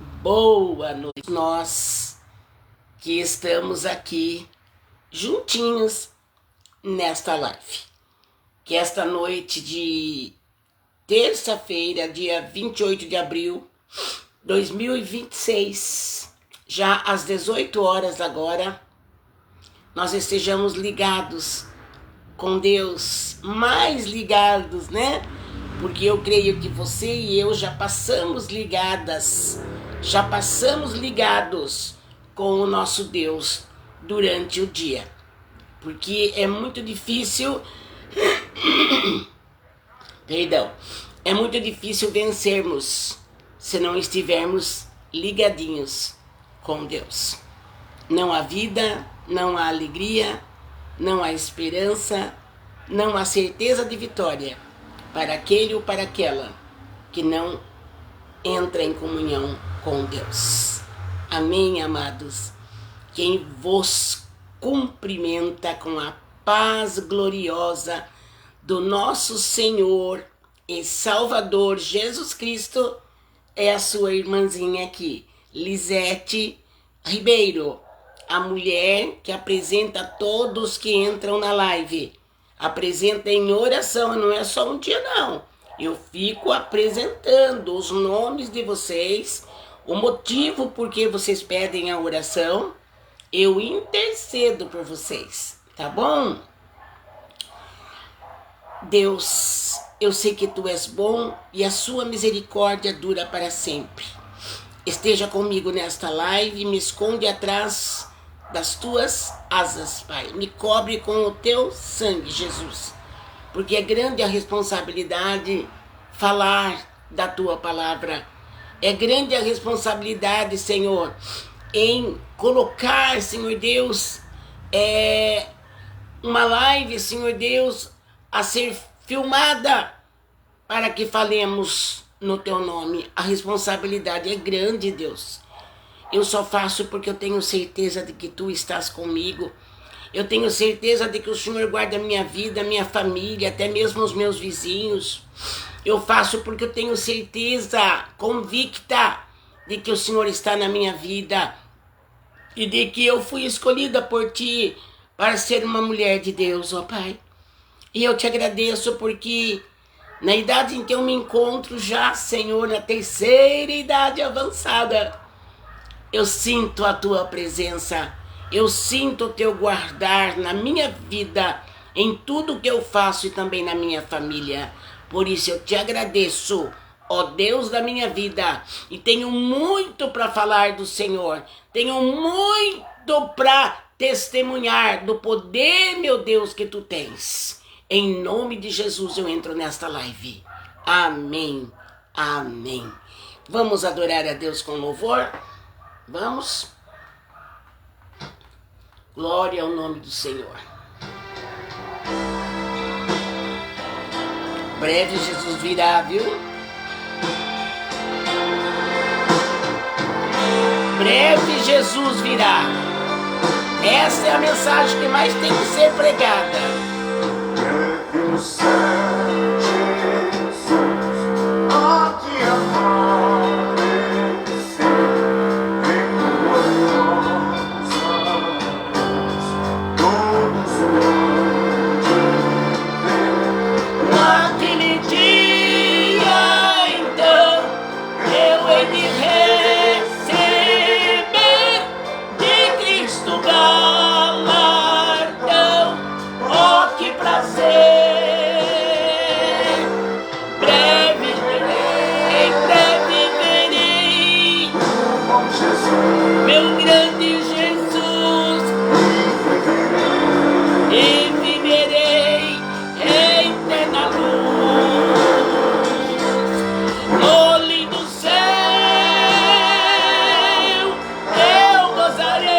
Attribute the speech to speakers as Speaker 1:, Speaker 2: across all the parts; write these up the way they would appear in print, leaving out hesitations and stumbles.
Speaker 1: Boa noite, nós que estamos aqui juntinhos nesta live. Que esta noite de terça-feira, dia 28 de abril de 2026, já às 18 horas agora, nós estejamos ligados com Deus, mais ligados, né? Porque eu creio que você e eu já passamos ligados com o nosso Deus durante o dia. Porque é muito difícil, é muito difícil vencermos se não estivermos ligadinhos com Deus. Não há vida, não há alegria, não há esperança, não há certeza de vitória para aquele ou para aquela que não entra em comunhão com Deus. Amém, amados? Quem vos cumprimenta com a paz gloriosa do nosso Senhor e Salvador Jesus Cristo é a sua irmãzinha aqui, Lisete Ribeiro, a mulher que apresenta todos que entram na live. Apresenta em oração, não é só um dia não. Eu fico apresentando os nomes de vocês, o motivo por que vocês pedem a oração. Eu intercedo por vocês, tá bom? Deus, eu sei que tu és bom e a sua misericórdia dura para sempre. Esteja comigo nesta live, me esconde atrás das tuas asas, Pai. Me cobre com o teu sangue, Jesus. Porque é grande a responsabilidade falar da tua palavra. É grande a responsabilidade, Senhor, em colocar, Senhor Deus, uma live, Senhor Deus, a ser filmada para que falemos no teu nome. A responsabilidade é grande, Deus. Eu só faço porque eu tenho certeza de que tu estás comigo. Eu tenho certeza de que o Senhor guarda a minha vida, a minha família, até mesmo os meus vizinhos. Eu faço porque eu tenho certeza convicta de que o Senhor está na minha vida e de que eu fui escolhida por ti para ser uma mulher de Deus, ó Pai. E eu te agradeço porque na idade em que eu me encontro já, Senhor, na terceira idade avançada, eu sinto a tua presença, eu sinto o teu guardar na minha vida, em tudo que eu faço e também na minha família. Por isso eu te agradeço, ó Deus da minha vida, e tenho muito para falar do Senhor, tenho muito para testemunhar do poder, meu Deus, que tu tens. Em nome de Jesus eu entro nesta live. Amém, amém. Vamos adorar a Deus com louvor? Vamos? Glória ao nome do Senhor. Breve Jesus virá, viu? Breve Jesus virá. Essa é a mensagem que mais tem que ser pregada.
Speaker 2: Breve o céu, Jesus, há de aparecer em tuas mãos, todos vão te ver.
Speaker 1: Naquele dia, então, eu hei de receber de Cristo galardão. Oh, que prazer! Breve verei
Speaker 2: Bom Jesus,
Speaker 1: meu grande Jesus e viverei em eterna luz. No lindo céu eu gozarei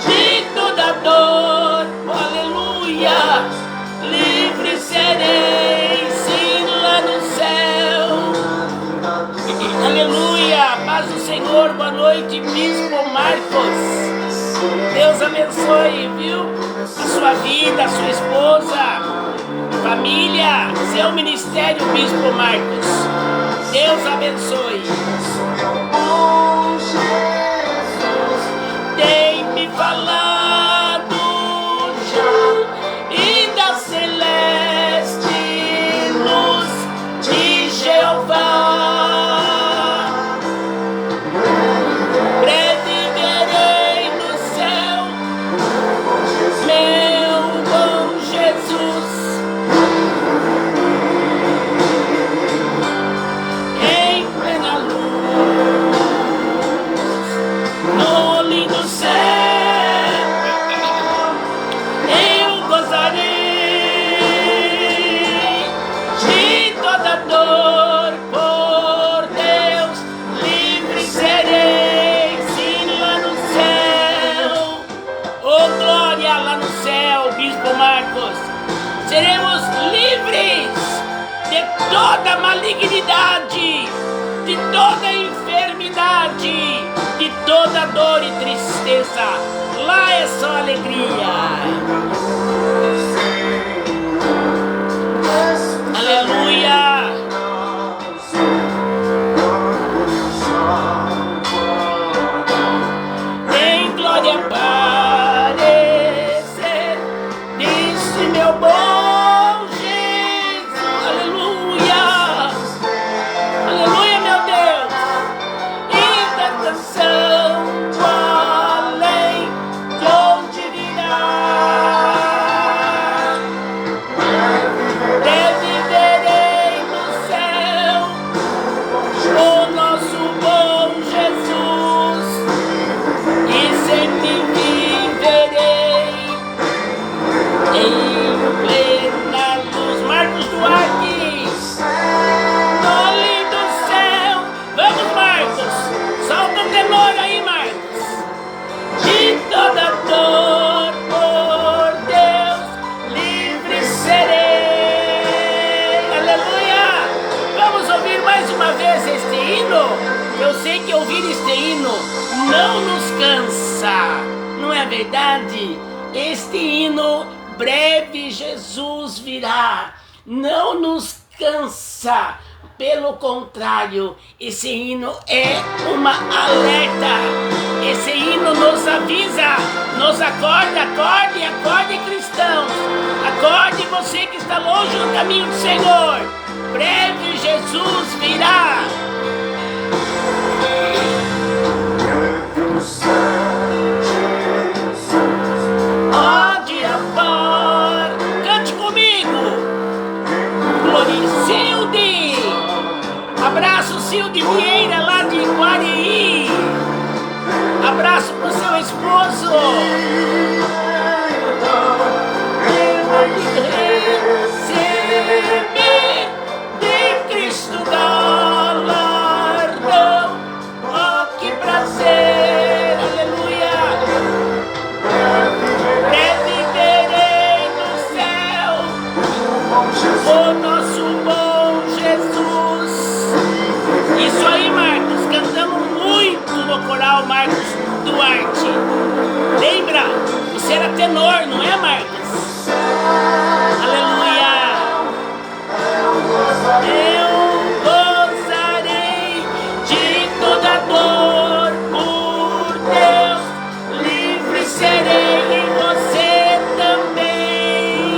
Speaker 1: de toda dor, aleluia, livre serei, sim, lá no céu, aleluia. Paz do Senhor, boa noite, Bispo Marcos. Deus abençoe, viu? A sua vida, a sua esposa, família, seu ministério, Bispo Marcos. Deus abençoe.
Speaker 2: Meu bom Jesus,
Speaker 1: Tem me falado já e da celeste luz de Jeová. Breve verei no céu meu bom Jesus. Em plena luz, no lindo céu, eu gozarei de toda dor, por Deus livre serei. Sim, lá no céu, oh glória, lá no céu, Bispo Marcos, seremos livres de toda malignidade, de toda enfermidade, de toda dor e tristeza. Lá é só alegria. Aleluia. Em glória aparecer, disse meu bom Jesus. Aleluia. Aleluia, meu Deus. E da canção além de onde virá. Breve verei no céu o nosso bom Jesus, e sempre viverei em plena luz. Marcos Duarte, no lindo céu. Vamos, Marcos, solta o tenor aí, Marcos. De toda dor, por Deus livre serei. Aleluia. Vamos ouvir mais uma vez este hino. Eu sei que ouvir este hino não nos cansa, não é verdade? Este hino, breve Jesus virá, não nos cansa. Pelo contrário, esse hino é uma alerta. Esse hino nos avisa, nos acorda. Acorde, acorde, cristãos. Acorde, você que está longe do caminho do Senhor. Breve Jesus virá.
Speaker 2: no céu, Jesus,
Speaker 1: Ó de amor, cante comigo. Gloricilde, abraço Cilde Vieira lá de Guareí. Abraço pro seu esposo. Eu vou te receber de Cristo galardão. Oh, que prazer, aleluia. Reviverei no céu o nosso bom Jesus. Isso aí, Marcos, cantamos muito no coral Marcos Duarte. Lembra? Você era tenor, não é, Marcos? Aleluia. Eu gozarei de toda dor, por Deus livre serei, e você também.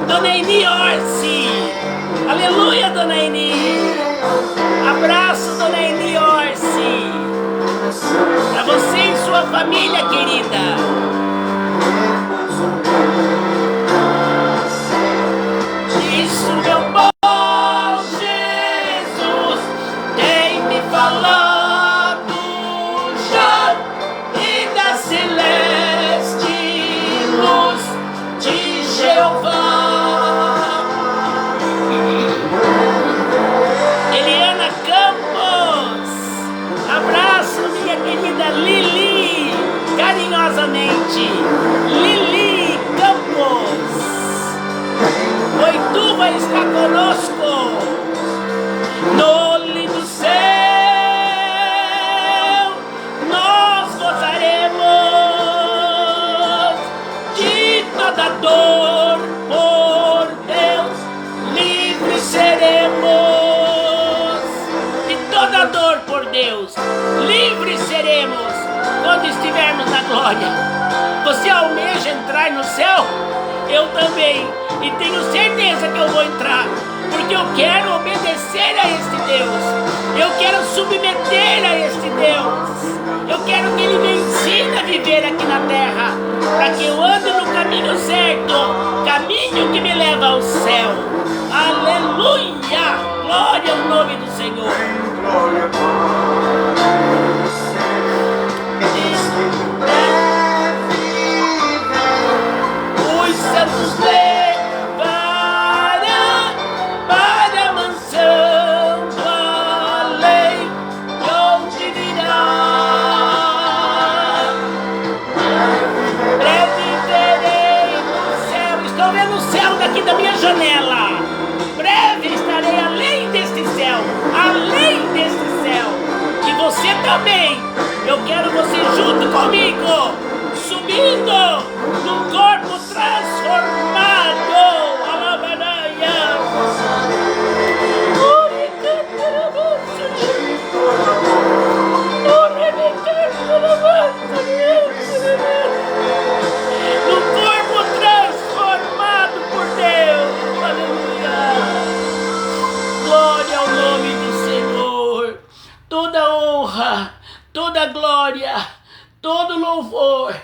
Speaker 1: Dona Eni Orsi, aleluia, Dona Eni. Abraço, Dona Eni Orsi, para você e sua família querida. Isso, meu bom Jesus, tem me falado já, e da celeste luz de Jeová. Eliana Campos, abraço, minha querida Lili, carinhosamente, Lili Campos. Oituba está conosco, no lindo céu, nós gozaremos de toda dor, por Deus livre seremos. toda dor por Deus. Livres seremos quando estivermos na glória. Você almeja entrar no céu? Eu também. E tenho certeza que eu vou entrar. Porque eu quero obedecer a este Deus. Eu quero submeter a este Deus. Eu quero que Ele me ensine a viver aqui na terra. Para que eu ande no caminho certo. Caminho que me leva ao céu. Aleluia! Glória ao nome do Senhor.
Speaker 2: Glória para
Speaker 1: Os santos levará para a mansão do além, onde virá. Breve verei no céu. Estou vendo o céu daqui da minha janela. Breve estarei além deste céu. Além deste céu. E você também. Eu quero você junto comigo. Subindo num corpo transformado. Alabanaya. Num corpo transformado por Deus. Aleluia. Glória ao nome do Senhor. Toda honra, toda glória, todo louvor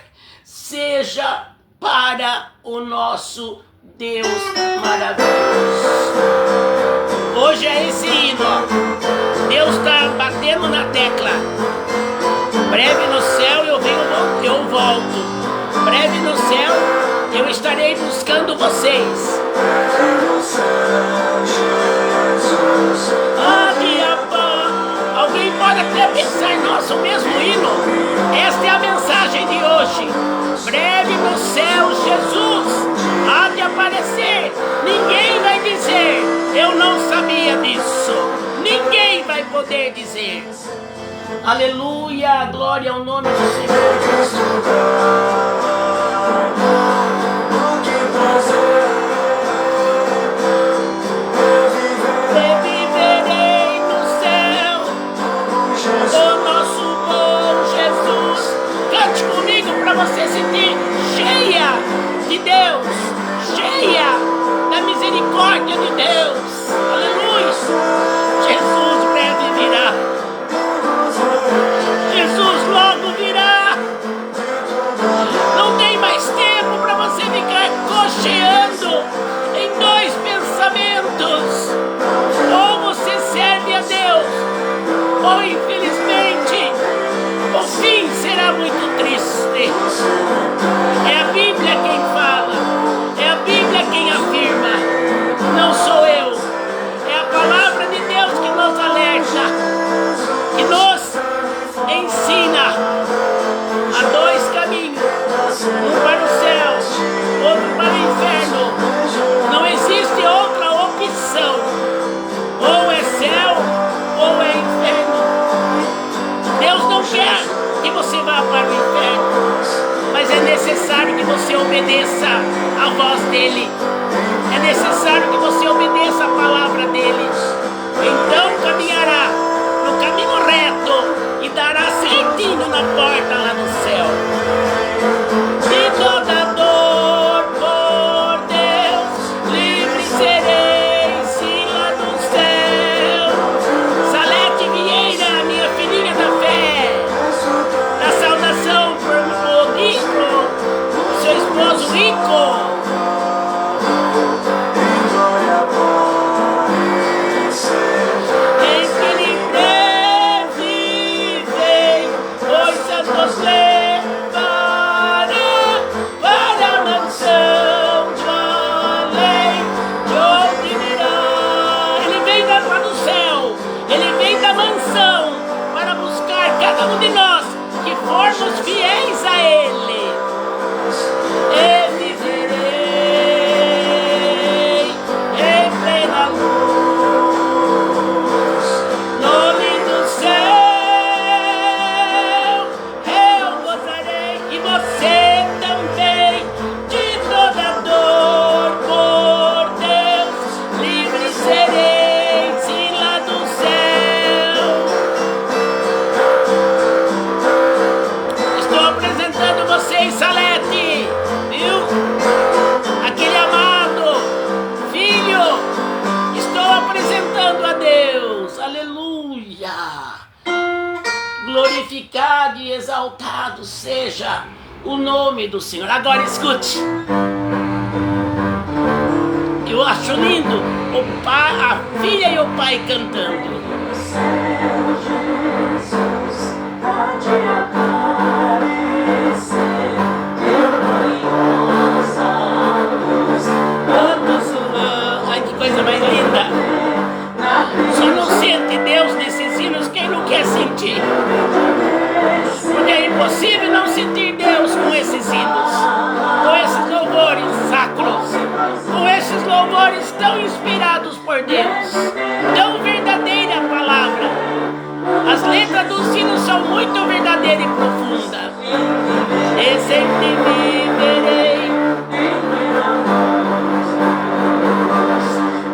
Speaker 1: seja para o nosso Deus maravilhoso. Hoje é esse hino, ó. Deus está batendo na tecla. Breve no céu eu volto. Breve no céu eu estarei buscando vocês. Alguém pode até pensar, nossa, o mesmo hino. Esta é a mensagem de hoje. Breve no céu, Jesus há de aparecer. Ninguém vai dizer, eu não sabia disso. Ninguém vai poder dizer. Aleluia, glória ao nome do Senhor Jesus. Viverei no céu, o nosso bom Jesus. Cante comigo para você sentir cheia de Deus, cheia da misericórdia de Deus. Aleluia. Jesus breve virá. Jesus logo virá. Não tem mais tempo para você ficar cocheando em dois pensamentos. Ou você serve a Deus, ou infelizmente o fim será muito triste. É a Bíblia quem fala, é a Bíblia quem afirma, não sou eu. É a palavra de Deus que nos alerta, que nos ensina a dois caminhos, um para o céu, outro para o inferno. Não existe outra opção, ou é céu ou é inferno. Deus não quer que você vá para o inferno, mas é necessário que você obedeça a voz dele. É necessário que você obedeça a palavra dele. Então caminhará no caminho reto e dará certinho na porta lá no céu. De toda dor por Deus, livre serei, sim, lá no céu. Salete Vieira, minha filhinha da fé, da saudação por Rico, seu esposo Rico. Cada um de nós que formos fiéis a Ele, eu viverei em plena luz, no lindo céu, eu gozarei, e você também, de toda dor por Deus, livre serei, sim, lá do céu. Aleluia! Glorificado e exaltado seja o nome do Senhor. Agora escute. Eu acho lindo o pai, a filha e o pai cantando. Jesus, pode aparecer, gloriosa luz. Ai, que coisa mais linda! Só não sente Deus nesses hinos quem não quer sentir. Porque é impossível não sentir Deus com esses hinos, com esses louvores sacros, com esses louvores tão inspirados por Deus, tão verdadeira a palavra. As letras dos hinos são muito verdadeiras e profundas. E sempre viverei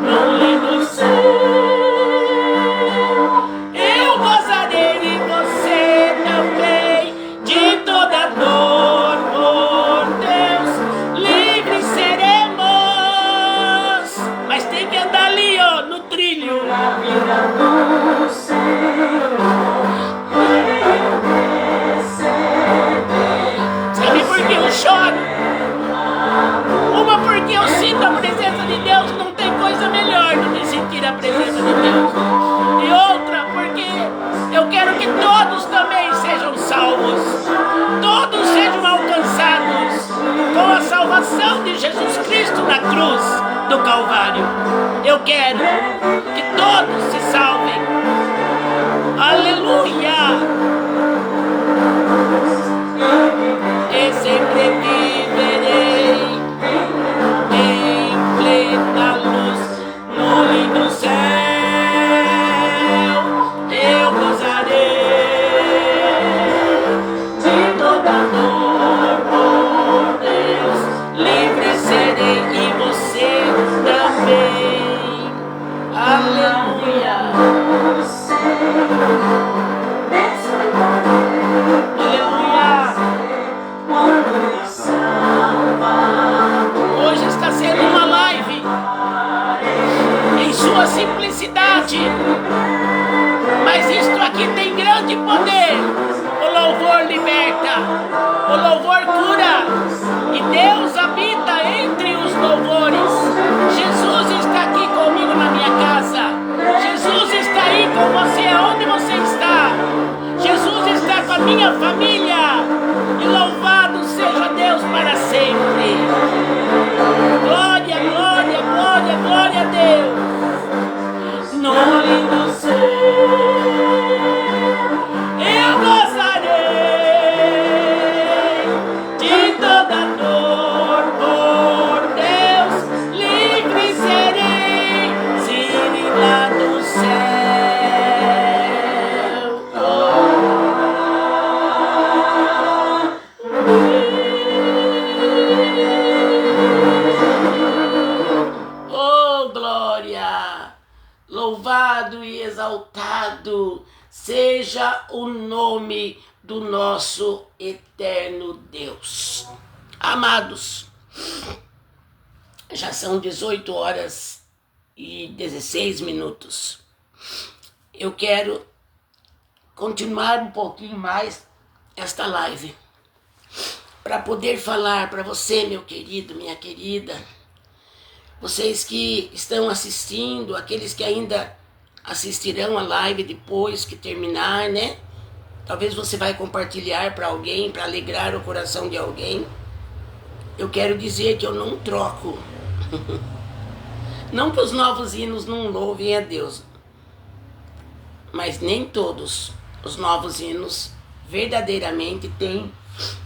Speaker 1: no lindo céu. Eu gozarei de você também, de toda dor por Deus, livres seremos. Mas tem que andar ali, ó, no trilho. Na vida do Senhor, sabe por que eu choro? Uma, porque eu sinto a presença de Deus, não tem coisa melhor do que sentir a presença de Deus. E outra, porque eu quero que todos também sejam salvos, todos sejam alcançados com a salvação de Jesus Cristo na cruz do Calvário. Eu quero que todos se salvem. Aleluia! E sempre viverei em plena luz no lindo céu. Eu gozarei de toda dor por Deus, livre serei e você também. Aleluia! Hoje está sendo uma live em sua simplicidade, mas isto aqui tem grande poder. O louvor liberta, o louvor cura, e Deus habita entre os louvores. Jesus está aqui comigo na minha casa. Jesus está aí com você aonde você está. Jesus está com a minha família. E louvado seja Deus para sempre. Glória, glória, glória, glória a Deus. No lindo céu eu gozarei de toda dor por Deus, livre serei, se lá do céu. Oh, glória! Louvado e exaltado seja o nome do nosso eterno Deus. Amados, já são 18 horas e 16 minutos. Eu quero continuar um pouquinho mais esta live, para poder falar para você, meu querido, minha querida, vocês que estão assistindo, aqueles que ainda assistirão a live depois que terminar, né? Talvez você vai compartilhar para alguém, para alegrar o coração de alguém. Eu quero dizer que eu não troco. Não que os novos hinos não louvem a Deus, mas nem todos os novos hinos verdadeiramente têm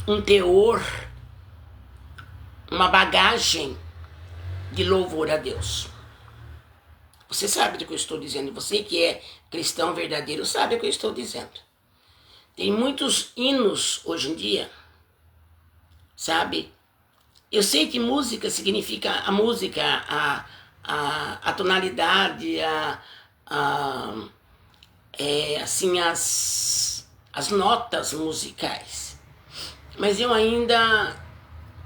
Speaker 1: um teor, uma bagagem de louvor a Deus. Você sabe do que eu estou dizendo. Você que é cristão verdadeiro sabe o que eu estou dizendo. Tem muitos hinos hoje em dia, sabe? Eu sei que música significa a música, a tonalidade, assim, as notas musicais. Mas eu ainda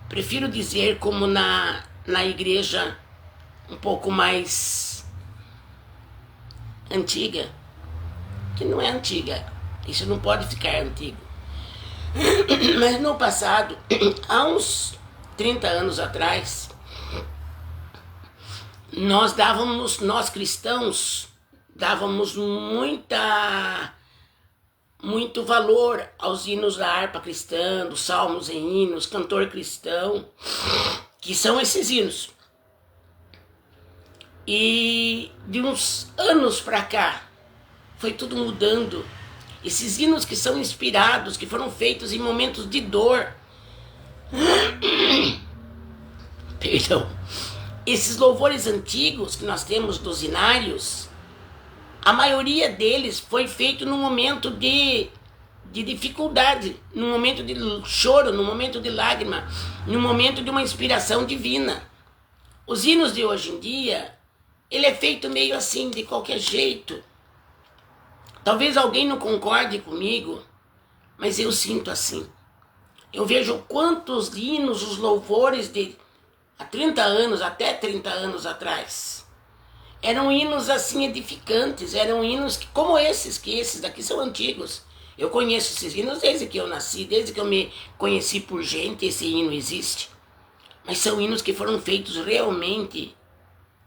Speaker 1: prefiro dizer, como na igreja um pouco mais antiga, que não é antiga. Isso não pode ficar antigo. Mas no passado, há uns 30 anos atrás, nós cristãos, dávamos muito valor aos hinos da harpa cristã, dos salmos em hinos, cantor cristão, que são esses hinos. E de uns anos para cá, foi tudo mudando. Esses hinos que são inspirados, que foram feitos em momentos de dor. Perdão. Esses louvores antigos que nós temos dos hinários, a maioria deles foi feito num momento de dificuldade, num momento de choro, num momento de lágrima, num momento de uma inspiração divina. Os hinos de hoje em dia, ele é feito meio assim, de qualquer jeito. Talvez alguém não concorde comigo, mas eu sinto assim. Eu vejo quantos hinos, os louvores de há 30 anos, até 30 anos atrás, eram hinos assim edificantes, eram hinos que, como esses daqui são antigos. Eu conheço esses hinos desde que eu nasci, desde que eu me conheci por gente, esse hino existe. Mas são hinos que foram feitos realmente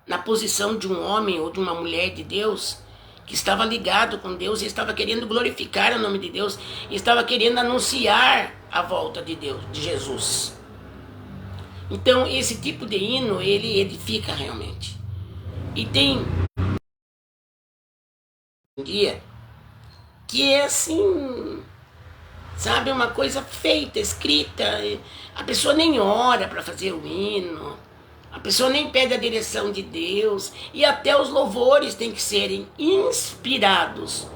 Speaker 1: na posição de um homem ou de uma mulher de Deus, que estava ligado com Deus e estava querendo glorificar o nome de Deus, e estava querendo anunciar a volta de Deus, de Jesus. Então esse tipo de hino, ele edifica realmente. E tem um dia que é assim, sabe, uma coisa feita, escrita, a pessoa nem ora para fazer o hino, a pessoa nem pede a direção de Deus, e até os louvores têm que serem inspirados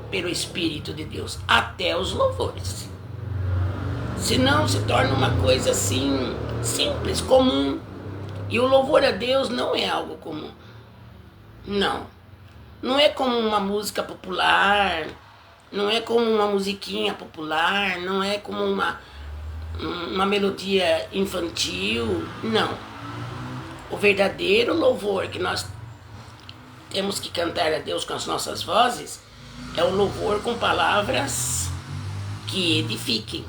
Speaker 1: pelo Espírito de Deus, até os louvores. Senão se torna uma coisa assim, simples, comum. E o louvor a Deus não é algo comum. Não é como uma música popular, não é como uma musiquinha popular, não é como uma melodia infantil, não. O verdadeiro louvor que nós temos que cantar a Deus com as nossas vozes é o louvor com palavras que edifiquem.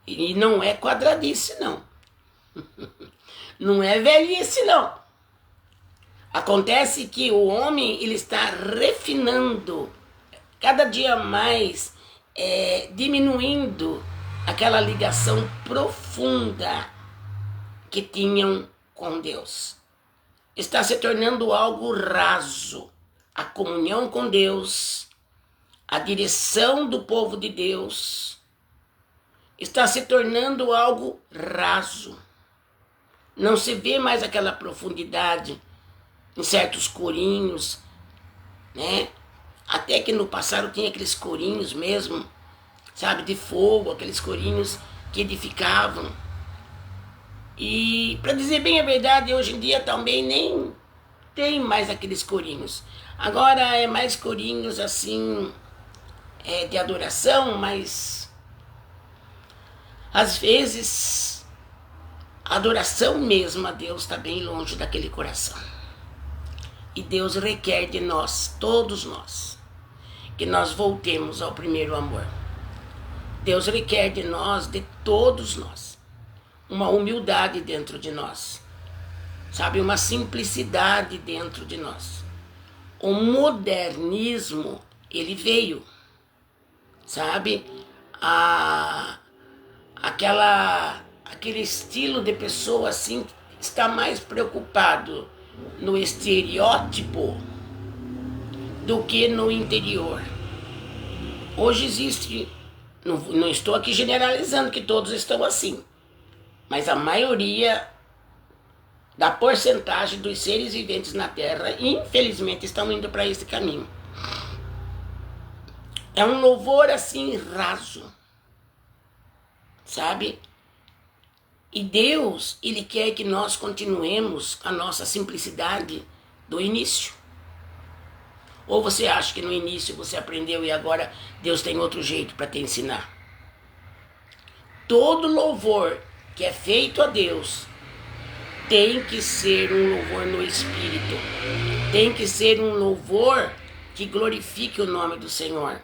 Speaker 1: E não é quadradice, não. Não é velhice, não. Acontece que o homem, ele está refinando, cada dia mais, diminuindo aquela ligação profunda que tinham com Deus. Está se tornando algo raso. A comunhão com Deus, a direção do povo de Deus, está se tornando algo raso. Não se vê mais aquela profundidade em certos corinhos, né? Até que no passado tinha aqueles corinhos mesmo, sabe, de fogo, aqueles corinhos que edificavam. E, para dizer bem a verdade, hoje em dia também nem tem mais aqueles corinhos. Agora é mais corinhos assim, de adoração, mas às vezes a adoração mesmo a Deus está bem longe daquele coração. E Deus requer de nós, todos nós, que nós voltemos ao primeiro amor. Deus requer de nós, de todos nós, uma humildade dentro de nós, sabe, uma simplicidade dentro de nós. O modernismo, ele veio, sabe, aquele estilo de pessoa assim, está mais preocupado no estereótipo do que no interior. Hoje existe, não estou aqui generalizando que todos estão assim, mas a maioria da porcentagem dos seres viventes na Terra, infelizmente, estão indo para esse caminho. É um louvor assim raso, sabe? E Deus, Ele quer que nós continuemos a nossa simplicidade do início. Ou você acha que no início você aprendeu e agora Deus tem outro jeito para te ensinar? Todo louvor que é feito a Deus tem que ser um louvor no Espírito. Tem que ser um louvor que glorifique o nome do Senhor.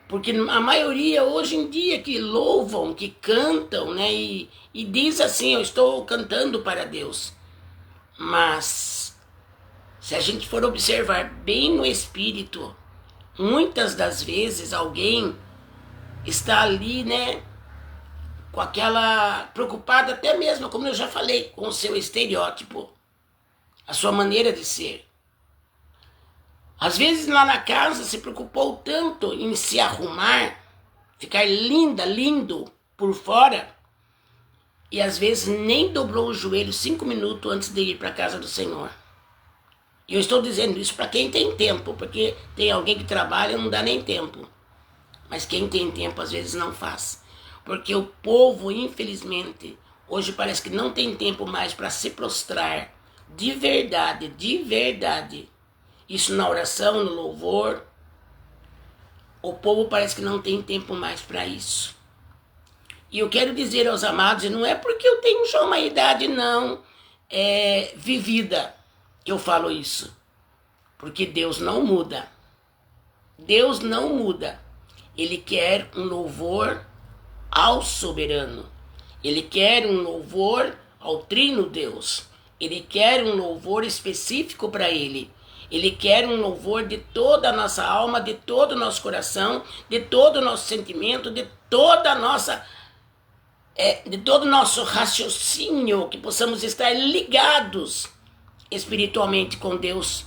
Speaker 1: Porque a maioria hoje em dia que louvam, que cantam, né? E diz assim, eu estou cantando para Deus. Mas se a gente for observar bem no espírito, muitas das vezes alguém está ali, né? Com aquela preocupada até mesmo, como eu já falei, com o seu estereótipo, a sua maneira de ser. Às vezes lá na casa se preocupou tanto em se arrumar, ficar linda, lindo por fora, e às vezes nem dobrou o joelho 5 minutos antes de ir para a casa do Senhor. E eu estou dizendo isso para quem tem tempo, porque tem alguém que trabalha e não dá nem tempo. Mas quem tem tempo às vezes não faz. Porque o povo, infelizmente, hoje parece que não tem tempo mais para se prostrar de verdade, de verdade. Isso na oração, no louvor. O povo parece que não tem tempo mais para isso. E eu quero dizer aos amados, e não é porque eu tenho já uma idade não vivida que eu falo isso. Porque Deus não muda. Deus não muda. Ele quer um louvor ao soberano. Ele quer um louvor ao trino Deus. Ele quer um louvor específico para ele. Ele quer um louvor de toda a nossa alma, de todo o nosso coração, de todo o nosso sentimento, de toda a nossa, de todo o nosso raciocínio, que possamos estar ligados espiritualmente com Deus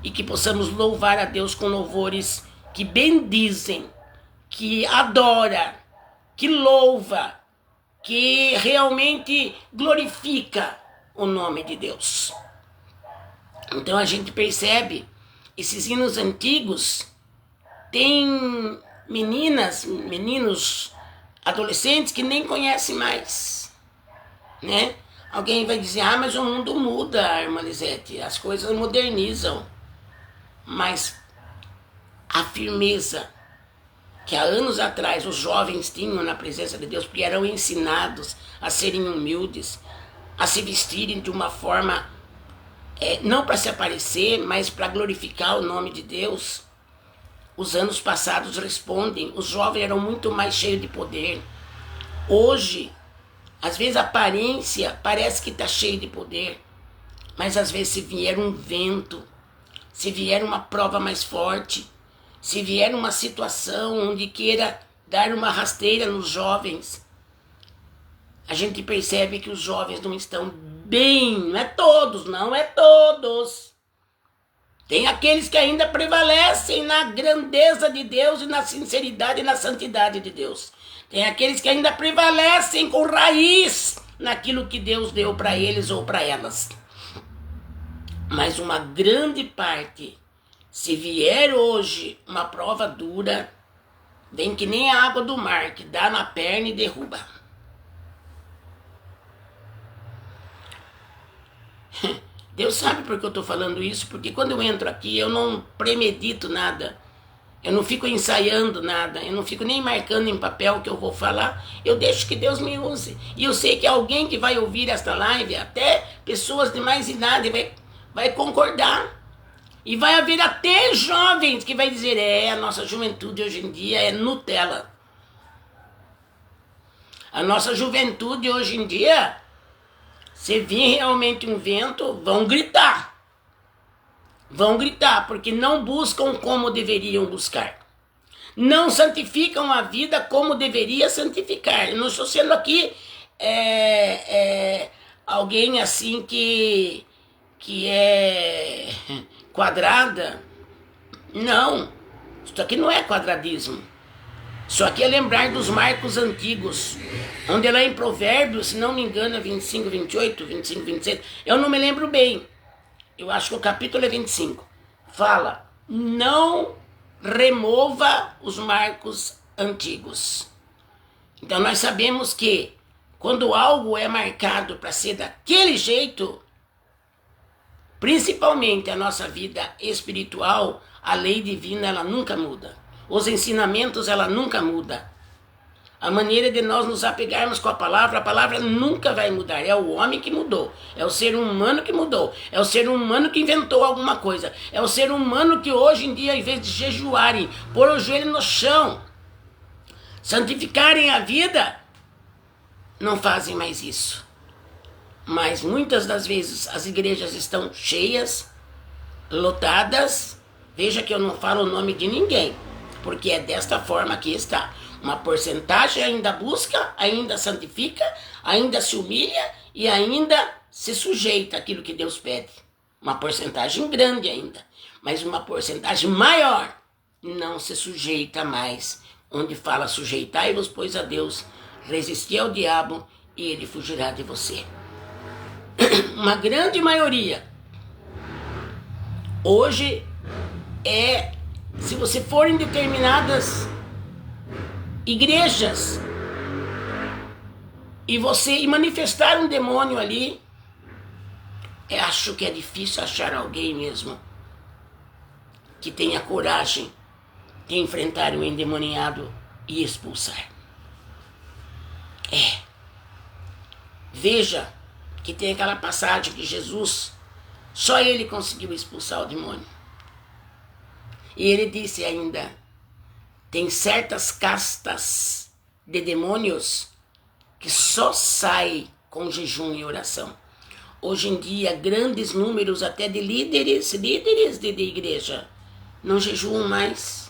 Speaker 1: e que possamos louvar a Deus com louvores que bendizem, que adora, que louva, que realmente glorifica o nome de Deus. Então a gente percebe, esses hinos antigos, tem meninas, meninos, adolescentes que nem conhecem mais, né? Alguém vai dizer, mas o mundo muda, irmã Lisete, as coisas modernizam. Mas a firmeza que há anos atrás os jovens tinham na presença de Deus, porque eram ensinados a serem humildes, a se vestirem de uma forma, não para se aparecer, mas para glorificar o nome de Deus. Os anos passados respondem, os jovens eram muito mais cheios de poder. Hoje, às vezes a aparência parece que está cheia de poder, mas às vezes se vier um vento, se vier uma prova mais forte, se vier uma situação onde queira dar uma rasteira nos jovens, a gente percebe que os jovens não estão bem. Não é todos, não é todos. Tem aqueles que ainda prevalecem na grandeza de Deus e na sinceridade e na santidade de Deus. Tem aqueles que ainda prevalecem com raiz naquilo que Deus deu para eles ou para elas. Mas uma grande parte, se vier hoje uma prova dura, vem que nem a água do mar, que dá na perna e derruba. Deus sabe por que eu estou falando isso, porque quando eu entro aqui eu não premedito nada, eu não fico ensaiando nada, eu não fico nem marcando em papel o que eu vou falar, eu deixo que Deus me use. E eu sei que alguém que vai ouvir esta live, até pessoas de mais idade, vai concordar. E vai haver até jovens que vai dizer, a nossa juventude hoje em dia é Nutella. A nossa juventude hoje em dia, se vir realmente um vento, vão gritar. Vão gritar, porque não buscam como deveriam buscar. Não santificam a vida como deveria santificar. Eu não estou sendo aqui alguém assim que é quadrada. Não, isso aqui não é quadradismo. Isso aqui é lembrar dos marcos antigos, onde lá em Provérbios, se não me engano é 25, 28, 25, 27, eu não me lembro bem, eu acho que o capítulo é 25, fala, não remova os marcos antigos. Então nós sabemos que quando algo é marcado para ser daquele jeito, principalmente a nossa vida espiritual, a lei divina ela nunca muda. Os ensinamentos ela nunca muda. A maneira de nós nos apegarmos com a palavra nunca vai mudar. É o homem que mudou, é o ser humano que mudou, é o ser humano que inventou alguma coisa, é o ser humano que hoje em dia, em vez de jejuarem, pôr o joelho no chão, santificarem a vida, não fazem mais isso. Mas muitas das vezes as igrejas estão cheias, lotadas. Veja que eu não falo o nome de ninguém, porque é desta forma que está. Uma porcentagem ainda busca, ainda santifica, ainda se humilha e ainda se sujeita àquilo que Deus pede. Uma porcentagem grande ainda, mas uma porcentagem maior não se sujeita mais. Onde fala sujeitai-vos, pois, a Deus, resistir ao diabo e ele fugirá de você. Uma grande maioria hoje se você for em determinadas igrejas e manifestar um demônio ali, acho que é difícil achar alguém mesmo que tenha coragem de enfrentar um endemoniado e expulsar. Veja que tem aquela passagem que Jesus, só ele conseguiu expulsar o demônio. E ele disse ainda, tem certas castas de demônios que só saem com jejum e oração. Hoje em dia, grandes números até de líderes de igreja não jejuam mais.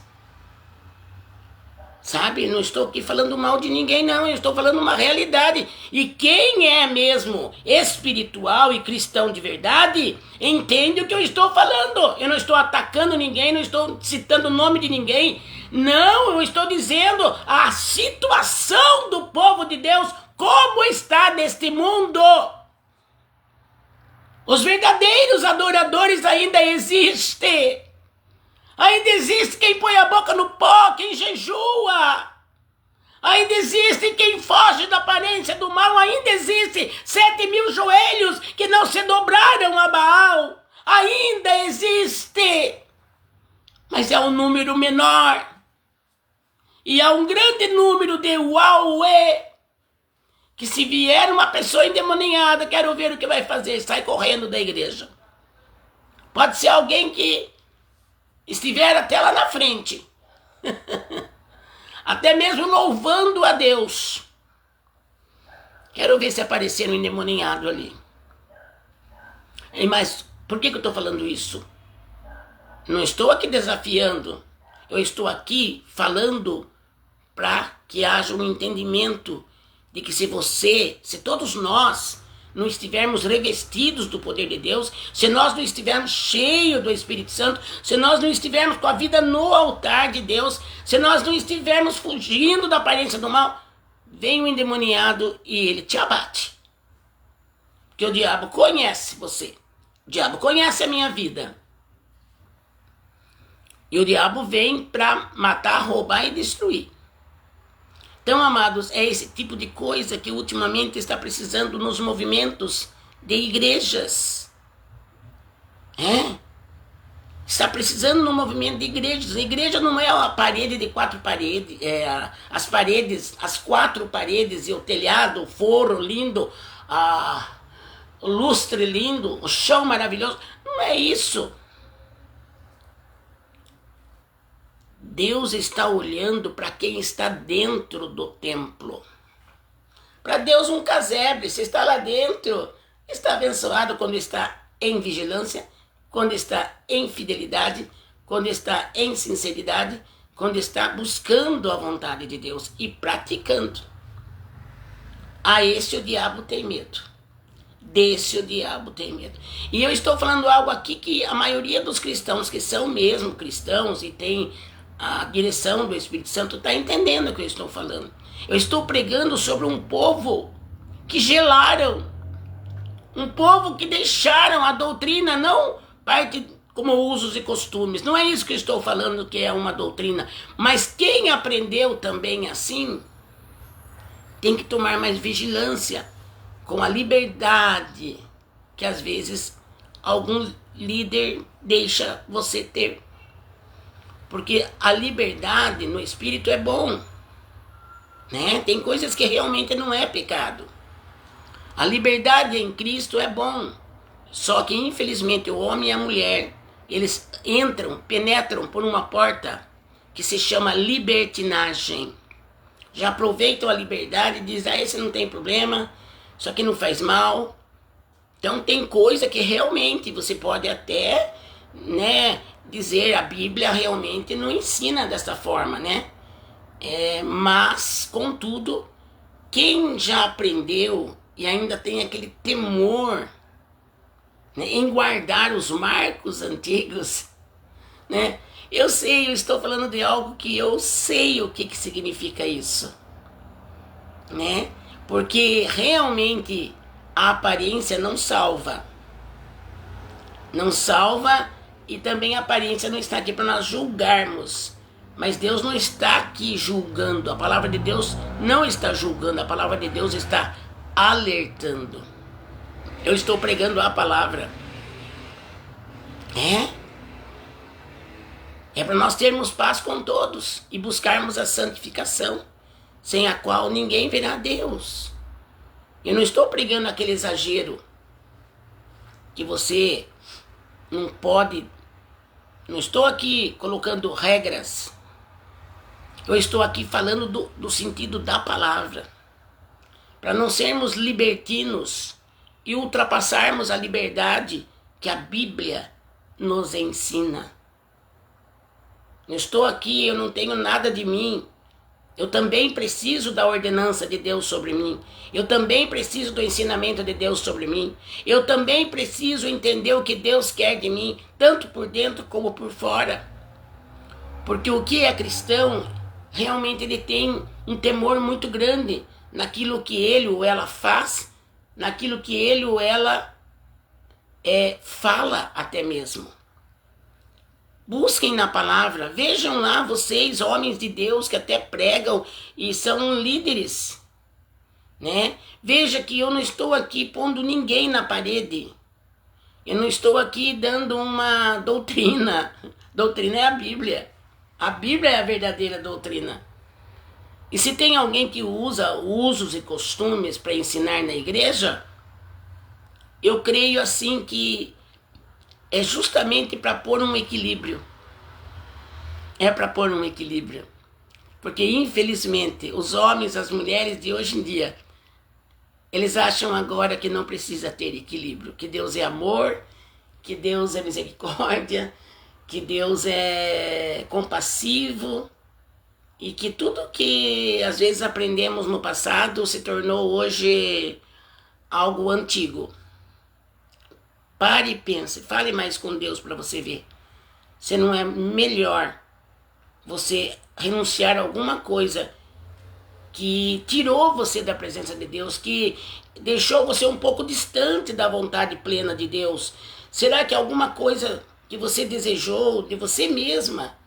Speaker 1: Sabe, não estou aqui falando mal de ninguém, não. Eu estou falando uma realidade. E quem é mesmo espiritual e cristão de verdade, entende o que eu estou falando. Eu não estou atacando ninguém, não estou citando o nome de ninguém. Não, eu estou dizendo a situação do povo de Deus, como está neste mundo. Os verdadeiros adoradores ainda existem. Ainda existe quem põe a boca no pó, quem jejua. Ainda existe quem foge da aparência do mal. Ainda existe 7.000 joelhos que não se dobraram a Baal. Ainda existe. Mas é um número menor. E há um grande número de Uauê, que se vier uma pessoa endemoniada, quero ver o que vai fazer, sai correndo da igreja. Pode ser alguém que estiver até lá na frente, até mesmo louvando a Deus. Quero ver se aparecer um endemoniado ali. Mas por que eu estou falando isso? Não estou aqui desafiando, eu estou aqui falando para que haja um entendimento de que se todos nós não estivermos revestidos do poder de Deus, se nós não estivermos cheios do Espírito Santo, se nós não estivermos com a vida no altar de Deus, se nós não estivermos fugindo da aparência do mal, vem o endemoniado e ele te abate. Porque o diabo conhece você, o diabo conhece a minha vida. E o diabo vem para matar, roubar e destruir. Então, amados, é esse tipo de coisa que ultimamente está precisando nos movimentos de igrejas. Está precisando no movimento de igrejas. A igreja não é uma parede de 4 paredes, as 4 paredes e o telhado, o forro lindo, o lustre lindo, o chão maravilhoso. Não é isso. Deus está olhando para quem está dentro do templo. Para Deus um casebre, você está lá dentro, está abençoado quando está em vigilância, quando está em fidelidade, quando está em sinceridade, quando está buscando a vontade de Deus e praticando. A esse o diabo tem medo. Desse o diabo tem medo. E eu estou falando algo aqui que a maioria dos cristãos, que são mesmo cristãos e têm a direção do Espírito Santo, está entendendo o que eu estou falando. Eu estou pregando sobre um povo que gelaram, um povo que deixaram a doutrina, não parte como usos e costumes. Não é isso que eu estou falando que é uma doutrina. Mas quem aprendeu também assim, tem que tomar mais vigilância com a liberdade que às vezes algum líder deixa você ter. Porque a liberdade no espírito é bom. né? Tem coisas que realmente não é pecado. A liberdade em Cristo é bom. Só que infelizmente o homem e a mulher, eles penetram por uma porta que se chama libertinagem. Já aproveitam a liberdade e dizem, esse não tem problema, isso aqui não faz mal. Então tem coisa que realmente você pode até, né, dizer, a Bíblia realmente não ensina dessa forma, né? Mas, contudo, quem já aprendeu e ainda tem aquele temor, né, em guardar os marcos antigos, né? Eu estou falando de algo que eu sei o que significa isso, né? Porque realmente a aparência não salva. Não salva, e também a aparência não está aqui para nós julgarmos. Mas Deus não está aqui julgando. A palavra de Deus não está julgando. A palavra de Deus está alertando. Eu estou pregando a palavra. É para nós termos paz com todos e buscarmos a santificação, sem a qual ninguém verá Deus. Eu não estou pregando aquele exagero que você não pode. Não estou aqui colocando regras. Eu estou aqui falando do sentido da palavra. Para não sermos libertinos e ultrapassarmos a liberdade que a Bíblia nos ensina. Eu estou aqui, eu não tenho nada de mim. Eu também preciso da ordenança de Deus sobre mim. Eu também preciso do ensinamento de Deus sobre mim. Eu também preciso entender o que Deus quer de mim, tanto por dentro como por fora. Porque o que é cristão, realmente ele tem um temor muito grande naquilo que ele ou ela faz, naquilo que ele ou ela fala até mesmo. Busquem na palavra, vejam lá vocês, homens de Deus que até pregam e são líderes, né? Veja que eu não estou aqui pondo ninguém na parede. Eu não estou aqui dando uma doutrina. Doutrina é a Bíblia. A Bíblia é a verdadeira doutrina. E se tem alguém que usa usos e costumes para ensinar na igreja, eu creio assim que é justamente para pôr um equilíbrio. É para pôr um equilíbrio. Porque, infelizmente, os homens, as mulheres de hoje em dia, eles acham agora que não precisa ter equilíbrio. Que Deus é amor, que Deus é misericórdia, que Deus é compassivo, e que tudo que às vezes aprendemos no passado se tornou hoje algo antigo. Pare e pense, fale mais com Deus para você ver. Se não é melhor você renunciar a alguma coisa que tirou você da presença de Deus, que deixou você um pouco distante da vontade plena de Deus? Será que alguma coisa que você desejou de você mesma,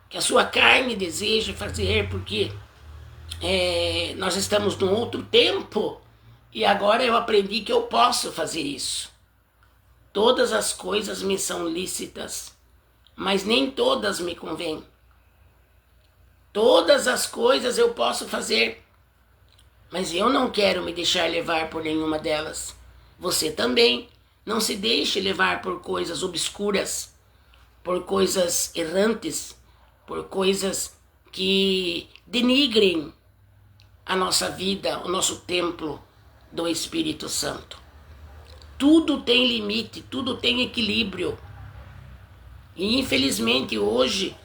Speaker 1: que a sua carne deseja fazer, porque nós estamos num outro tempo e agora eu aprendi que eu posso fazer isso? Todas as coisas me são lícitas, mas nem todas me convêm. Todas as coisas eu posso fazer, mas eu não quero me deixar levar por nenhuma delas. Você também não se deixe levar por coisas obscuras, por coisas errantes, por coisas que denigrem a nossa vida, o nosso templo do Espírito Santo. Tudo tem limite, tudo tem equilíbrio. E infelizmente hoje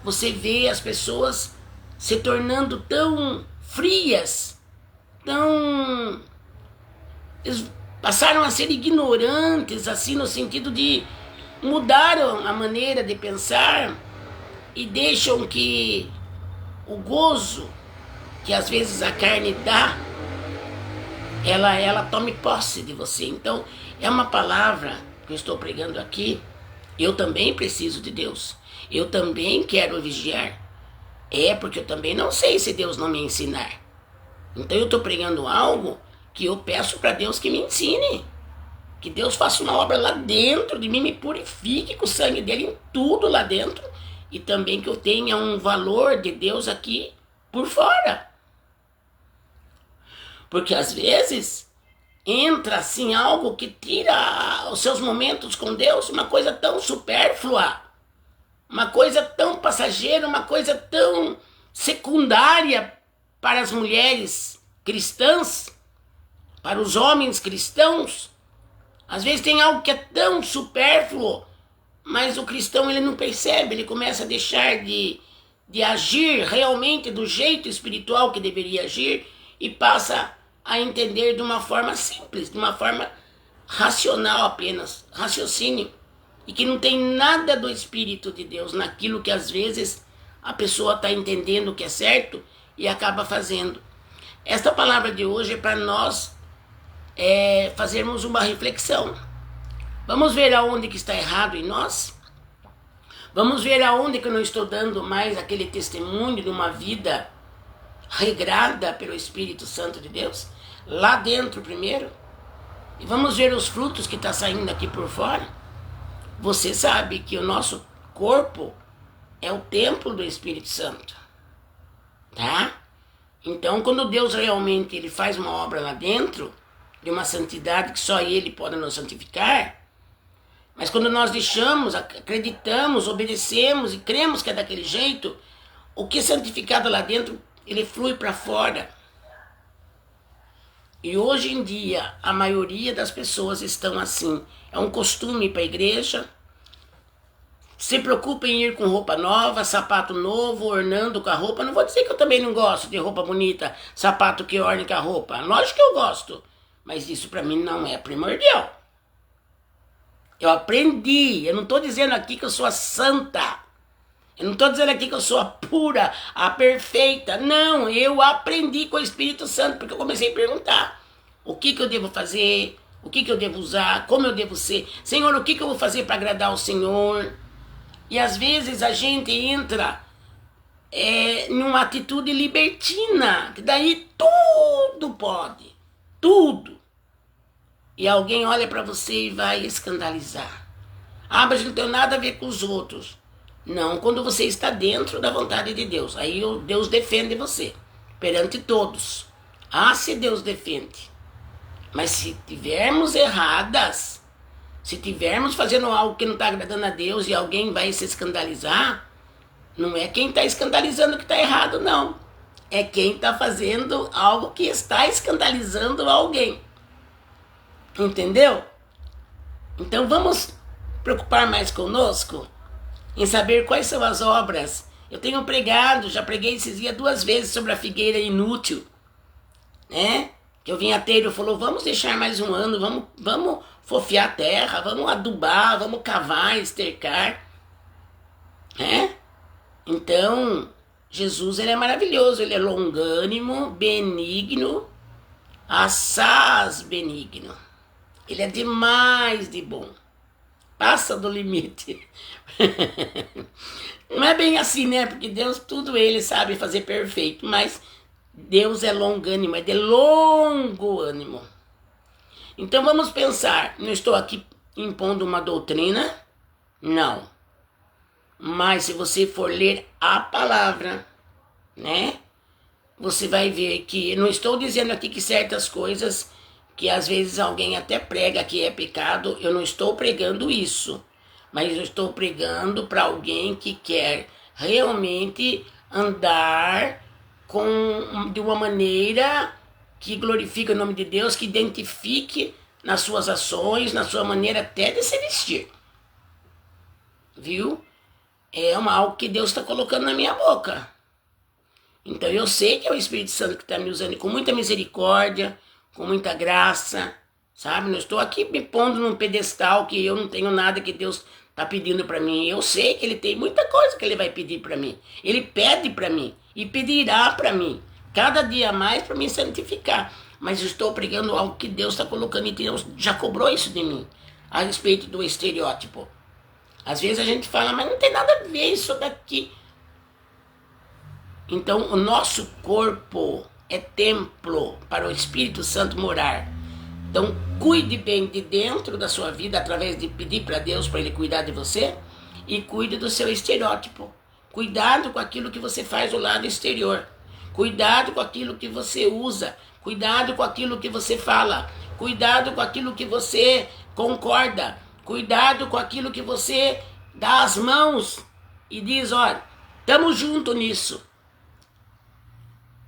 Speaker 1: você vê as pessoas se tornando tão frias, eles passaram a ser ignorantes, assim, no sentido de mudaram a maneira de pensar e deixam que o gozo que às vezes a carne dá, ela tome posse de você. Então, é uma palavra que eu estou pregando aqui. Eu também preciso de Deus. Eu também quero vigiar. Porque eu também não sei se Deus não me ensinar. Então, eu estou pregando algo que eu peço para Deus que me ensine. Que Deus faça uma obra lá dentro de mim, me purifique com o sangue dele em tudo lá dentro. E também que eu tenha um valor de Deus aqui por fora. Porque às vezes entra assim algo que tira os seus momentos com Deus, uma coisa tão supérflua, uma coisa tão passageira, uma coisa tão secundária para as mulheres cristãs, para os homens cristãos. Às vezes tem algo que é tão supérfluo, mas o cristão ele não percebe, ele começa a deixar de agir realmente do jeito espiritual que deveria agir e passa a entender de uma forma simples, de uma forma racional apenas, raciocínio, e que não tem nada do Espírito de Deus naquilo que às vezes a pessoa está entendendo que é certo e acaba fazendo. Esta palavra de hoje é para nós fazermos uma reflexão. Vamos ver aonde que está errado em nós? Vamos ver aonde que eu não estou dando mais aquele testemunho de uma vida regrada pelo Espírito Santo de Deus? Lá dentro primeiro. E vamos ver os frutos que está saindo aqui por fora. Você sabe que o nosso corpo é o templo do Espírito Santo. Tá? Então quando Deus realmente ele faz uma obra lá dentro, de uma santidade que só Ele pode nos santificar, mas quando nós deixamos, acreditamos, obedecemos e cremos que é daquele jeito, o que é santificado lá dentro, ele flui para fora. E hoje em dia, a maioria das pessoas estão assim. É um costume ir para a igreja, se preocupa em ir com roupa nova, sapato novo, ornando com a roupa. Não vou dizer que eu também não gosto de roupa bonita, sapato que orne com a roupa. Lógico que eu gosto, mas isso para mim não é primordial. Eu aprendi, eu não estou dizendo aqui que eu sou a santa, eu não estou dizendo aqui que eu sou a pura, a perfeita. Não, eu aprendi com o Espírito Santo, porque eu comecei a perguntar o que eu devo fazer, o que eu devo usar, como eu devo ser. Senhor, o que eu vou fazer para agradar o Senhor? E às vezes a gente entra numa atitude libertina, que daí tudo pode, tudo. E alguém olha para você e vai escandalizar. Ah, mas não tem nada a ver com os outros. Não, quando você está dentro da vontade de Deus. Aí Deus defende você, perante todos. Ah, se Deus defende. Mas se tivermos erradas, se tivermos fazendo algo que não está agradando a Deus e alguém vai se escandalizar, não é quem está escandalizando que está errado, não. É quem está fazendo algo que está escandalizando alguém. Entendeu? Então vamos preocupar mais conosco em saber quais são as obras. Eu tenho pregado, já preguei esses dias 2 vezes sobre a figueira inútil, né? Que o vinhateiro falou, vamos deixar mais um ano, vamos fofiar a terra, vamos adubar, vamos cavar, estercar, né? Então, Jesus ele é maravilhoso, ele é longânimo, benigno, assaz benigno. Ele é demais de bom. Passa do limite. Não é bem assim, né? Porque Deus, tudo ele sabe fazer perfeito. Mas Deus é longânimo, é de longo ânimo. Então vamos pensar. Não estou aqui impondo uma doutrina. Não. Mas se você for ler a palavra, né? Você vai ver que... Não estou dizendo aqui que certas coisas... que às vezes alguém até prega que é pecado, eu não estou pregando isso, mas eu estou pregando para alguém que quer realmente andar de uma maneira que glorifique o nome de Deus, que identifique nas suas ações, na sua maneira até de se vestir. Viu? É algo que Deus está colocando na minha boca. Então eu sei que é o Espírito Santo que está me usando com muita misericórdia, com muita graça, sabe? Não estou aqui me pondo num pedestal que eu não tenho nada que Deus está pedindo para mim. Eu sei que Ele tem muita coisa que Ele vai pedir para mim. Ele pede para mim e pedirá para mim, cada dia mais para me santificar. Mas eu estou pregando algo que Deus está colocando e Deus já cobrou isso de mim, a respeito do estereótipo. Às vezes a gente fala, mas não tem nada a ver isso daqui. Então o nosso corpo é templo para o Espírito Santo morar. Então cuide bem de dentro da sua vida através de pedir para Deus para Ele cuidar de você, e cuide do seu estereótipo. Cuidado com aquilo que você faz do lado exterior. Cuidado com aquilo que você usa. Cuidado com aquilo que você fala. Cuidado com aquilo que você concorda. Cuidado com aquilo que você dá as mãos e diz, olha, estamos juntos nisso.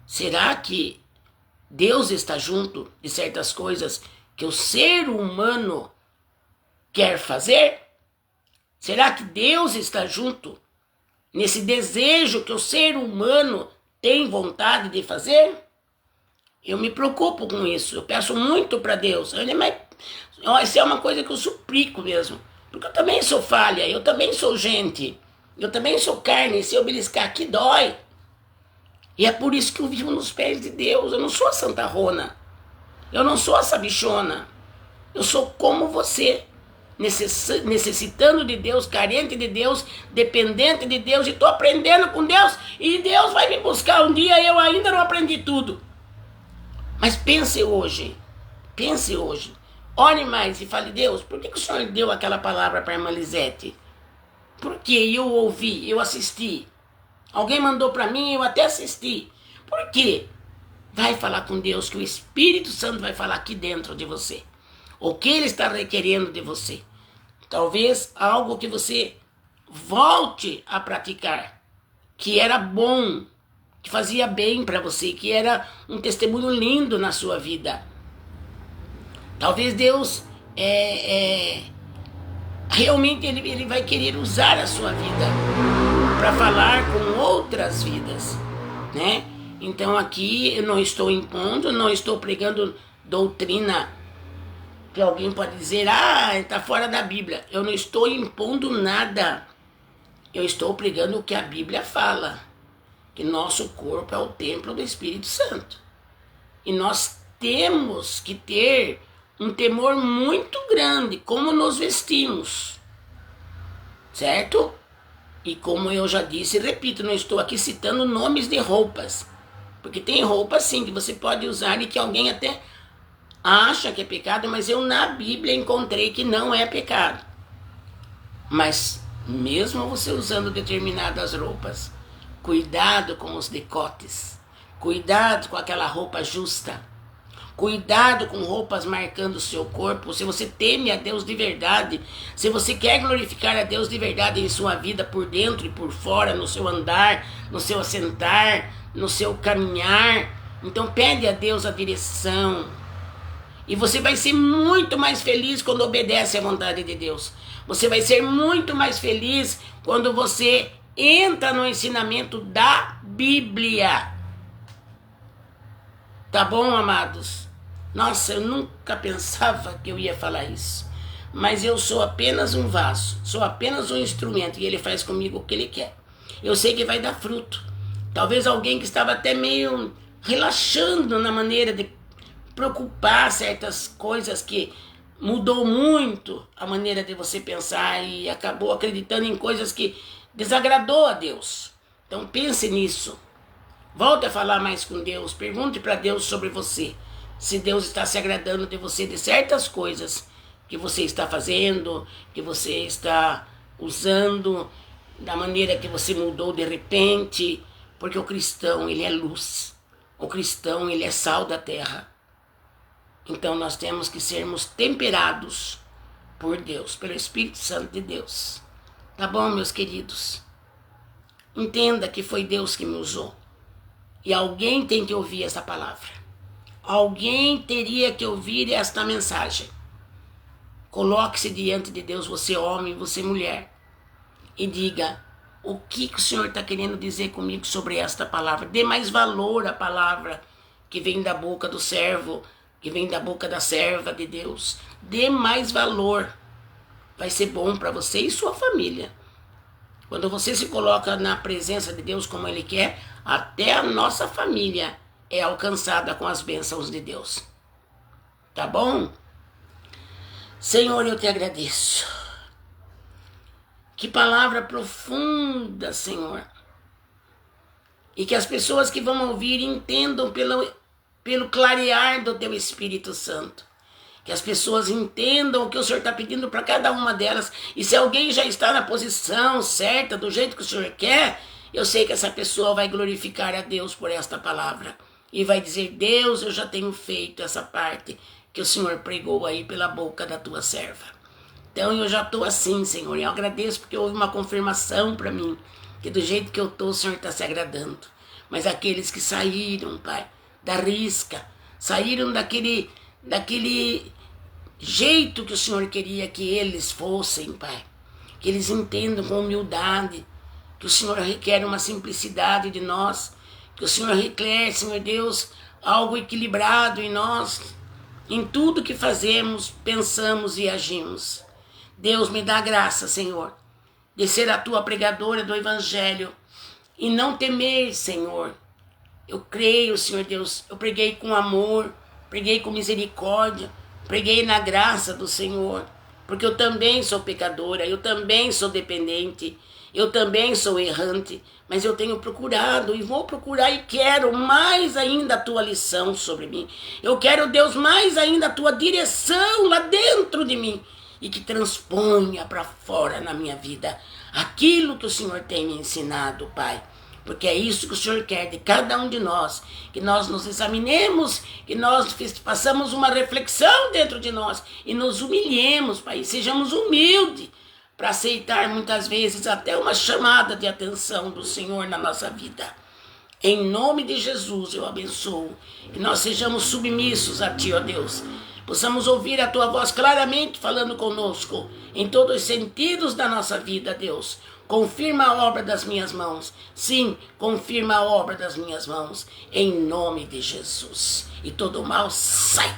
Speaker 1: Será que Deus está junto de certas coisas que o ser humano quer fazer? Será que Deus está junto nesse desejo que o ser humano tem vontade de fazer? Eu me preocupo com isso, eu peço muito para Deus. Isso é uma coisa que eu suplico mesmo, porque eu também sou falha, eu também sou gente, eu também sou carne, se eu beliscar aqui dói. E é por isso que eu vivo nos pés de Deus. Eu não sou a santarrona, eu não sou a sabichona, eu sou como você, necessitando de Deus, carente de Deus, dependente de Deus, e estou aprendendo com Deus, e Deus vai me buscar um dia, eu ainda não aprendi tudo. Mas pense hoje, ore mais e fale, Deus, por que o Senhor deu aquela palavra para a irmã Lisete? Porque eu ouvi, eu assisti, alguém mandou para mim, eu até assisti. Por quê? Vai falar com Deus, que o Espírito Santo vai falar aqui dentro de você. O que Ele está requerendo de você. Talvez algo que você volte a praticar, que era bom, que fazia bem para você, que era um testemunho lindo na sua vida. Talvez Deus realmente ele vai querer usar a sua vida para falar com outras vidas, né? Então aqui eu não estou impondo, não estou pregando doutrina que alguém pode dizer, está fora da Bíblia. Eu não estou impondo nada. Eu estou pregando o que a Bíblia fala, que nosso corpo é o templo do Espírito Santo. E nós temos que ter um temor muito grande como nos vestimos, certo? E como eu já disse e repito, não estou aqui citando nomes de roupas, porque tem roupa sim que você pode usar e que alguém até acha que é pecado, mas eu na Bíblia encontrei que não é pecado. Mas mesmo você usando determinadas roupas, cuidado com os decotes, cuidado com aquela roupa justa, cuidado com roupas marcando o seu corpo. Se você teme a Deus de verdade, se você quer glorificar a Deus de verdade em sua vida, por dentro e por fora, no seu andar, no seu assentar, no seu caminhar, então pede a Deus a direção. E você vai ser muito mais feliz quando obedece à vontade de Deus. Você vai ser muito mais feliz quando você entra no ensinamento da Bíblia. Tá bom, amados? Nossa, eu nunca pensava que eu ia falar isso. Mas eu sou apenas um vaso, sou apenas um instrumento, e Ele faz comigo o que Ele quer. Eu sei que vai dar fruto. Talvez alguém que estava até meio relaxando na maneira de preocupar certas coisas, que mudou muito a maneira de você pensar e acabou acreditando em coisas que desagradou a Deus. Então pense nisso. Volte a falar mais com Deus. Pergunte para Deus sobre você. Se Deus está se agradando de você, de certas coisas que você está fazendo, que você está usando, da maneira que você mudou de repente. Porque o cristão, ele é luz. O cristão, ele é sal da terra. Então nós temos que sermos temperados por Deus, pelo Espírito Santo de Deus. Tá bom, meus queridos? Entenda que foi Deus que me usou. E alguém tem que ouvir essa palavra. Alguém teria que ouvir esta mensagem. Coloque-se diante de Deus, você homem, você mulher, e diga, o que o Senhor está querendo dizer comigo sobre esta palavra? Dê mais valor à palavra que vem da boca do servo, que vem da boca da serva de Deus. Dê mais valor. Vai ser bom para você e sua família. Quando você se coloca na presença de Deus como Ele quer, até a nossa família é alcançada com as bênçãos de Deus. Tá bom? Senhor, eu te agradeço. Que palavra profunda, Senhor. E que as pessoas que vão ouvir entendam pelo clarear do teu Espírito Santo. Que as pessoas entendam o que o Senhor está pedindo para cada uma delas. E se alguém já está na posição certa, do jeito que o Senhor quer, eu sei que essa pessoa vai glorificar a Deus por esta palavra. e vai dizer: Deus, eu já tenho feito essa parte que o Senhor pregou aí pela boca da tua serva. Então eu já estou assim, Senhor, e eu agradeço porque houve uma confirmação para mim, que do jeito que eu estou, o Senhor está se agradando. Mas aqueles que saíram, Pai, da risca, saíram daquele jeito que o Senhor queria que eles fossem, Pai, que eles entendam com humildade, que o Senhor requer uma simplicidade de nós, que o Senhor requer, Senhor Deus, algo equilibrado em nós, em tudo que fazemos, pensamos e agimos. Deus, me dá graça, Senhor, de ser a tua pregadora do Evangelho e não temer, Senhor. Eu creio, Senhor Deus, eu preguei com amor, preguei com misericórdia, preguei na graça do Senhor, porque eu também sou pecadora, eu também sou dependente, eu também sou errante, mas eu tenho procurado e vou procurar e quero mais ainda a tua lição sobre mim. Eu quero, Deus, mais ainda a tua direção lá dentro de mim e que transponha para fora na minha vida aquilo que o Senhor tem me ensinado, Pai. Porque é isso que o Senhor quer de cada um de nós, que nós nos examinemos, que nós façamos uma reflexão dentro de nós e nos humilhemos, Pai, sejamos humildes para aceitar muitas vezes até uma chamada de atenção do Senhor na nossa vida. Em nome de Jesus eu abençoo, que nós sejamos submissos a Ti, ó Deus, possamos ouvir a Tua voz claramente falando conosco em todos os sentidos da nossa vida, Deus. Confirma a obra das minhas mãos. Sim, confirma a obra das minhas mãos. Em nome de Jesus. E todo mal sai.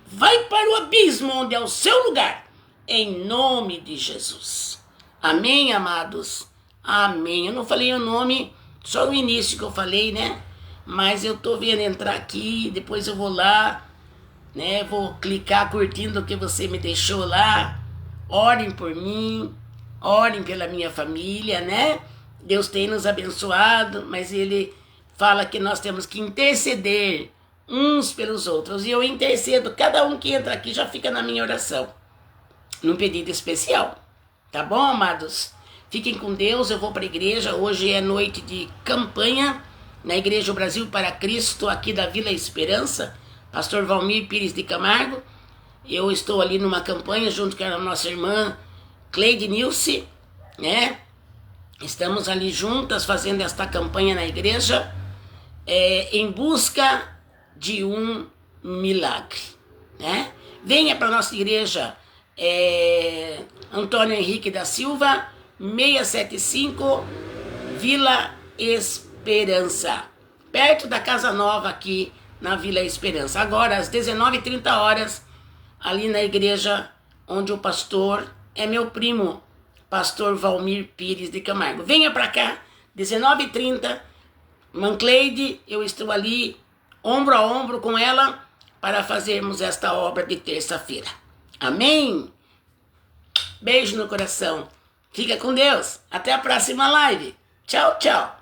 Speaker 1: Vai para o abismo onde é o seu lugar. Em nome de Jesus. Amém, amados? Amém. Eu não falei o nome, só o início que eu falei, né? Mas eu tô vendo entrar aqui, depois eu vou lá, né? Vou clicar curtindo o que você me deixou lá. Orem por mim. Orem pela minha família, né? Deus tem nos abençoado, mas Ele fala que nós temos que interceder uns pelos outros. E eu intercedo, cada um que entra aqui já fica na minha oração, num pedido especial. Tá bom, amados? Fiquem com Deus, eu vou para a igreja. Hoje é noite de campanha na Igreja Brasil para Cristo, aqui da Vila Esperança. Pastor Valmir Pires de Camargo. Eu estou ali numa campanha junto com a nossa irmã Cleide Nilce, né? Estamos ali juntas fazendo esta campanha na igreja, em busca de um milagre, né? Venha para a nossa igreja, Antônio Henrique da Silva, 675, Vila Esperança, perto da Casa Nova aqui na Vila Esperança. Agora, às 19h30, ali na igreja onde o pastor é meu primo, pastor Valmir Pires de Camargo. Venha para cá, 19h30, Mancleide, eu estou ali, ombro a ombro com ela, para fazermos esta obra de terça-feira. Amém? Beijo no coração. Fica com Deus. Até a próxima live. Tchau, tchau.